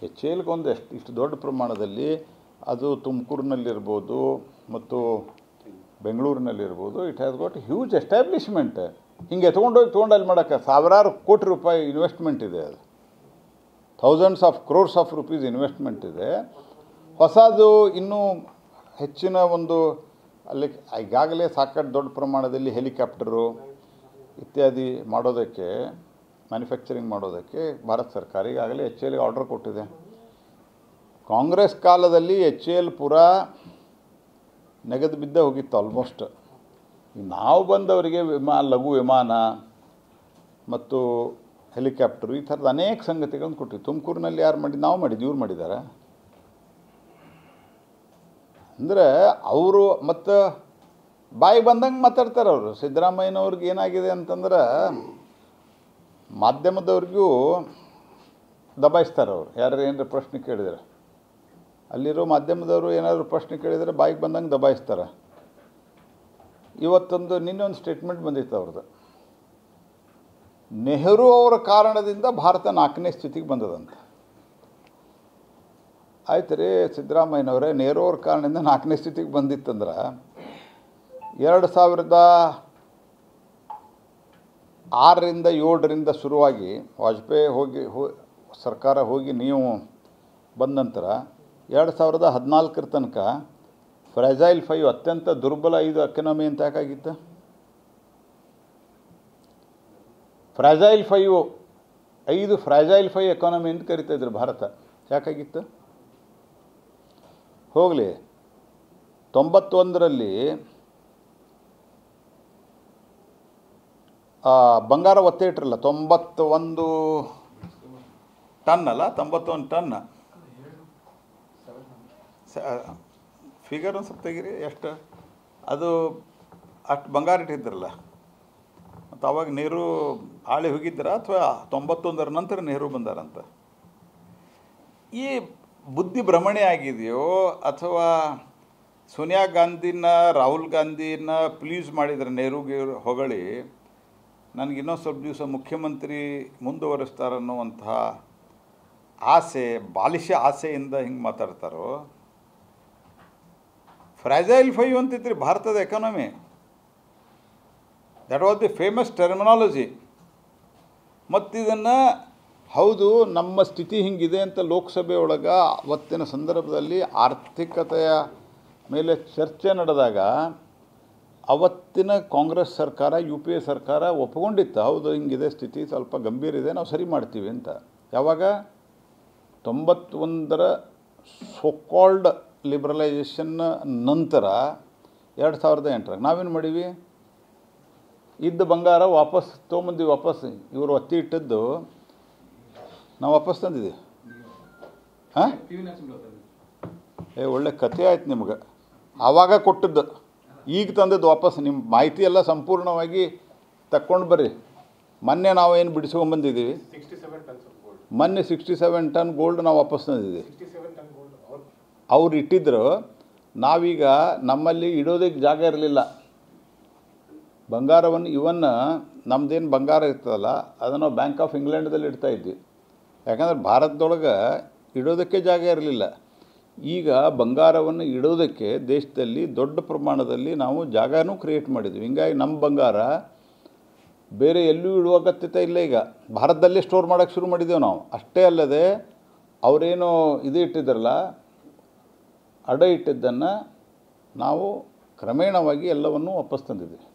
H A ಎಲ್ಗೊಂದು ಇಷ್ಟು ದೊಡ್ಡ ಪ್ರಮಾಣದಲ್ಲಿ ಅದು ತುಮಕೂರಿನಲ್ಲಿರ್ಬೋದು ಮತ್ತು ಬೆಂಗಳೂರಿನಲ್ಲಿರ್ಬೋದು, it has got huge establishment. ಹಿಂಗೆ ತೊಗೊಂಡು ಅಲ್ಲಿ ಮಾಡೋಕ್ಕೆ ಸಾವಿರಾರು ಕೋಟಿ ರೂಪಾಯಿ ಇನ್ವೆಸ್ಟ್ಮೆಂಟ್ ಇದೆ. ಅದು thousands of crores of rupees investment ಇದೆ. ಹೊಸದು ಇನ್ನೂ ಹೆಚ್ಚಿನ ಒಂದು ಅಲ್ಲಿ ಈಗಾಗಲೇ ಸಾಕಷ್ಟು ದೊಡ್ಡ ಪ್ರಮಾಣದಲ್ಲಿ ಹೆಲಿಕಾಪ್ಟರು ಇತ್ಯಾದಿ ಮಾಡೋದಕ್ಕೆ, ಮ್ಯಾನುಫ್ಯಾಕ್ಚರಿಂಗ್ ಮಾಡೋದಕ್ಕೆ ಭಾರತ ಸರ್ಕಾರ ಈಗಾಗಲೇ ಎಚ್ ಎ ಎಲ್ಗೆ ಆರ್ಡರ್ ಕೊಟ್ಟಿದೆ. ಕಾಂಗ್ರೆಸ್ ಕಾಲದಲ್ಲಿ ಎಚ್ ಎ ಎಲ್ ಪೂರಾ ನೆಗೆದು ಬಿದ್ದೇ ಹೋಗಿತ್ತು ಆಲ್ಮೋಸ್ಟ್. ನಾವು ಬಂದವರಿಗೆ ಲಘು ವಿಮಾನ ಮತ್ತು ಹೆಲಿಕಾಪ್ಟರು ಈ ಥರದ ಅನೇಕ ಸಂಗತಿಗಳನ್ನು ಕೊಟ್ಟಿವಿ. ತುಮಕೂರಿನಲ್ಲಿ ಯಾರು ಮಾಡಿದ್ದು? ನಾವು ಮಾಡಿದ್ದು, ಇವ್ರು ಮಾಡಿದ್ದಾರೆ. ಅಂದರೆ ಅವರು ಮತ್ತು ಬಾಯಿ ಬಂದಂಗೆ ಮಾತಾಡ್ತಾರೆ ಅವರು. ಸಿದ್ದರಾಮಯ್ಯನವ್ರಿಗೆ ಏನಾಗಿದೆ ಅಂತಂದ್ರೆ ಮಾಧ್ಯಮದವ್ರಿಗೂ ದಬಾಯಿಸ್ತಾರೆ ಅವರು. ಯಾರು ಏನಾರು ಪ್ರಶ್ನೆ ಕೇಳಿದರೆ, ಅಲ್ಲಿರೋ ಮಾಧ್ಯಮದವರು ಏನಾದರೂ ಪ್ರಶ್ನೆ ಕೇಳಿದರೆ ಬಾಯಿಗೆ ಬಂದಂಗೆ ದಬಾಯಿಸ್ತಾರೆ. ಇವತ್ತೊಂದು ನಿನ್ನೊಂದು ಸ್ಟೇಟ್ಮೆಂಟ್ ಬಂದಿತ್ತು ಅವ್ರದ್ದು. ನೆಹರು ಅವರ ಕಾರಣದಿಂದ ಭಾರತ 4ನೇ ಸ್ಥಿತಿಗೆ ಬಂದದಂತ. ಆಯ್ತು ರೀ ಸಿದ್ದರಾಮಯ್ಯನವರೇ, ನೆಹರು ಅವ್ರ ಕಾರಣದಿಂದ 4ನೇ ಸ್ಥಿತಿಗೆ ಬಂದಿತ್ತಂದ್ರೆ 2006ರಿಂದ 7ರಿಂದ ಶುರುವಾಗಿ ವಾಜಪೇಯಿ ಸರ್ಕಾರ ಹೋಗಿ ನೀವು ಬಂದ ನಂತರ 2014 ತನಕ ಫ್ರೆಜೈಲ್ 5 ಅತ್ಯಂತ ದುರ್ಬಲ 5 ಎಕಾನಮಿ ಅಂತ ಯಾಕಾಗಿತ್ತು? ಫ್ರೆಜೈಲ್ 5 ಫ್ರೆಜೈಲ್ 5 ಎಕಾನಮಿ ಅಂತ ಕರಿತಾಯಿದ್ರು ಭಾರತ. ಯಾಕಾಗಿತ್ತು? ಹೋಗಲಿ, 91ರಲ್ಲಿ ಬಂಗಾರ ಒತ್ತೆ ಇಟ್ರಲ್ಲ, 91 ಟನ್ ಅಲ್ಲ, 91 ಟನ್ ಫಿಗರ್ ಒಂದು ಸ್ವಲ್ಪ ತೆಗೀರಿ, ಎಷ್ಟು ಅದು ಅಷ್ಟು ಬಂಗಾರ ಇಟ್ಟಿದ್ರಲ್ಲ. ಮತ್ತು ಅವಾಗ ನೆಹರು ಆಳಿ ಹೋಗಿದ್ದೀರ ಅಥವಾ 91ರ ನಂತರ ನೆಹರು ಬಂದಾರಂತ? ಈ ಬುದ್ಧಿ ಭ್ರಮಣೆ ಆಗಿದೆಯೋ ಅಥವಾ ಸೋನಿಯಾ ಗಾಂಧಿನ ರಾಹುಲ್ ಗಾಂಧಿನ ಪ್ಲೀಸ್ ಮಾಡಿದರೆ ನೆಹರುಗೆ ಹೊಗಳಿ ನನಗೆ ಇನ್ನೊಂದು ಸ್ವಲ್ಪ ದಿವಸ ಮುಖ್ಯಮಂತ್ರಿ ಮುಂದುವರಿಸ್ತಾರನ್ನುವಂತಹ ಆಸೆ, ಬಾಲಿಶ ಆಸೆಯಿಂದ ಹಿಂಗೆ ಮಾತಾಡ್ತಾರೋ? ಫ್ರೆಜೈಲ್ 5 ಅಂತಿದ್ರಿ ಭಾರತದ economy. That was the famous terminology. ಮತ್ತು ಇದನ್ನು ಹೌದು ನಮ್ಮ ಸ್ಥಿತಿ ಹಿಂಗಿದೆ ಅಂತ ಲೋಕಸಭೆ ಒಳಗೆ ಅವತ್ತಿನ ಸಂದರ್ಭದಲ್ಲಿ ಆರ್ಥಿಕತೆಯ ಮೇಲೆ ಚರ್ಚೆ ನಡೆದಾಗ ಅವತ್ತಿನ ಕಾಂಗ್ರೆಸ್ ಸರ್ಕಾರ, UPA ಸರ್ಕಾರ ಒಪ್ಕೊಂಡಿತ್ತು, ಹೌದು ಹಿಂಗಿದೆ ಸ್ಥಿತಿ, ಸ್ವಲ್ಪ ಗಂಭೀರ ಇದೆ, ನಾವು ಸರಿ ಮಾಡ್ತೀವಿ ಅಂತ. ಯಾವಾಗ? 91ರ ಸೋಕಾಲ್ಡ್ ಲಿಬ್ರಲೈಸೇಷನ್ ನಂತರ 2008ರಾಗ ನಾವೇನು ಮಾಡೀವಿ? ಇದ್ದ ಬಂಗಾರ ವಾಪಸ್ ತೊಗೊಂಬಂದಿವಿ. ವಾಪಸ್ ಇವರು ಒತ್ತಿ ಇಟ್ಟದ್ದು ನಾವು ವಾಪಸ್ ತಂದಿದ್ದೀವಿ. ಹಾಂ, ಒಳ್ಳೆ ಕಥೆ ಆಯ್ತು ನಿಮ್ಗೆ. ಆವಾಗ ಕೊಟ್ಟದ್ದು ಈಗ ತಂದದ್ದು ವಾಪಸ್. ನಿಮ್ಮ ಮಾಹಿತಿ ಎಲ್ಲ ಸಂಪೂರ್ಣವಾಗಿ ತಕ್ಕೊಂಡು ಬರ್ರಿ. ಮೊನ್ನೆ ನಾವು ಏನು ಬಿಡಿಸ್ಕೊಂಬಂದಿದ್ದೀವಿ, ಮೊನ್ನೆ 67 ಟನ್ ಗೋಲ್ಡ್ ನಾವು ವಾಪಸ್ ತಂದಿದ್ದೀವಿ. ಅವ್ರು ಇಟ್ಟಿದ್ರು, ನಾವೀಗ ನಮ್ಮಲ್ಲಿ ಇಡೋದಕ್ಕೆ ಜಾಗ ಇರಲಿಲ್ಲ ಬಂಗಾರವನ್ನು. ಇವನ್ನ ನಮ್ಮದೇನು ಬಂಗಾರ ಇರ್ತದಲ್ಲ ಅದನ್ನು ಬ್ಯಾಂಕ್ ಆಫ್ ಇಂಗ್ಲೆಂಡ್ದಲ್ಲಿ ಇಡ್ತಾಯಿದ್ವಿ. ಯಾಕಂದರೆ ಭಾರತದೊಳಗೆ ಇಡೋದಕ್ಕೆ ಜಾಗ ಇರಲಿಲ್ಲ. ಈಗ ಬಂಗಾರವನ್ನು ಇಡೋದಕ್ಕೆ ದೇಶದಲ್ಲಿ ದೊಡ್ಡ ಪ್ರಮಾಣದಲ್ಲಿ ನಾವು ಜಾಗನೂ ಕ್ರಿಯೇಟ್ ಮಾಡಿದ್ವಿ. ಹಿಂಗಾಗಿ ನಮ್ಮ ಬಂಗಾರ ಬೇರೆ ಎಲ್ಲೂ ಇಡುವ ಅಗತ್ಯತೆ ಇಲ್ಲ. ಈಗ ಭಾರತದಲ್ಲೇ ಸ್ಟೋರ್ ಮಾಡೋಕ್ಕೆ ಶುರು ಮಾಡಿದ್ದೇವೆ ನಾವು. ಅಷ್ಟೇ ಅಲ್ಲದೆ ಅವರೇನು ಇದು ಇಟ್ಟಿದ್ದಾರಲ್ಲ, ಅಡ ಇಟ್ಟಿದ್ದನ್ನು ನಾವು ಕ್ರಮೇಣವಾಗಿ ಎಲ್ಲವನ್ನೂ ವಾಪಸ್ ತಂದಿದ್ದೀವಿ.